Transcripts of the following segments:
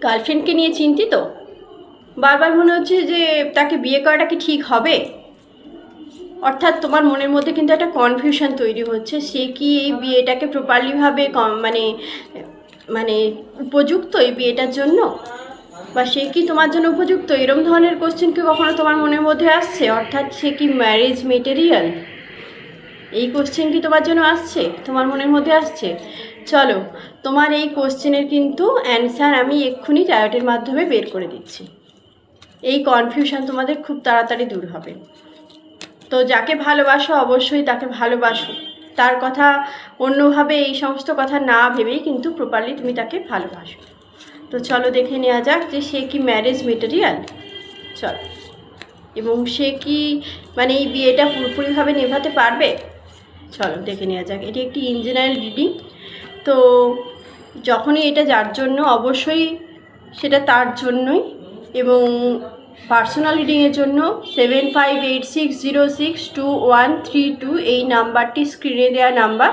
গার্লফ্রেন্ডকে নিয়ে চিন্তিত, বারবার মনে হচ্ছে যে তাকে বিয়ে করাটা কি ঠিক হবে। অর্থাৎ তোমার মনের মধ্যে কিন্তু একটা কনফিউশন তৈরি হচ্ছে, সে কি এই বিয়েটাকে প্রপারলিভাবে মানে মানে উপযুক্ত এই বিয়েটার জন্য, বা সে কি তোমার জন্য উপযুক্ত, এরম ধরনের কোশ্চেন কি কখনো তোমার মনের মধ্যে আসছে? অর্থাৎ সে কি ম্যারেজ মেটেরিয়াল, এই কোশ্চেন কি তোমার জন্য আসছে, তোমার মনের মধ্যে আসছে? চলো, তোমার এই কোশ্চেনের কিন্তু অ্যান্সার আমি এক্ষুনি টায়োটের মাধ্যমে বের করে দিচ্ছি। এই কনফিউশন তোমাদের খুব তাড়াতাড়ি দূর হবে। তো যাকে ভালোবাসো অবশ্যই তাকে ভালোবাসো, তার কথা অন্যভাবে এই সমস্ত কথা না ভেবেই কিন্তু প্রপারলি তুমি তাকে ভালোবাসো। তো চলো দেখে নেওয়া যাক যে সে কি ম্যারেজ মেটেরিয়াল। চলো, এবং সে কি মানে এই বিয়েটা পুরোপুরিভাবে নেভাতে পারবে, চলো দেখে নেওয়া যাক। এটি একটি ইন জেনারেল রিডিং। তো যখনই এটা যার জন্য, অবশ্যই সেটা তার জন্যই। এবং পার্সোনাল রিডিংয়ের জন্য 7586062132 এই নাম্বারটি স্ক্রিনে দেওয়া নাম্বার,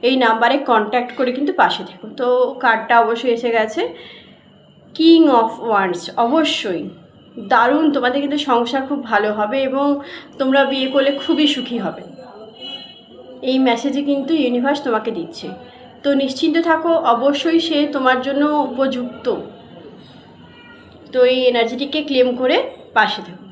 এই নাম্বারে কন্ট্যাক্ট করে কিন্তু পাশে থেকো। তো কার্ডটা অবশ্যই এসে গেছে, কিং অফ ওয়ান্ডস। অবশ্যই দারুণ, তোমাদের কিন্তু সংসার খুব ভালো হবে এবং তোমরা বিয়ে করলে খুবই সুখী হবে, এই মেসেজে কিন্তু ইউনিভার্স তোমাকে দিচ্ছে। তো নিশ্চিন্ত থাকো, অবশ্যই সে তোমার জন্য উপযুক্ত। তো এই এনার্জিটিকে ক্লেম করে পাশে থাকো।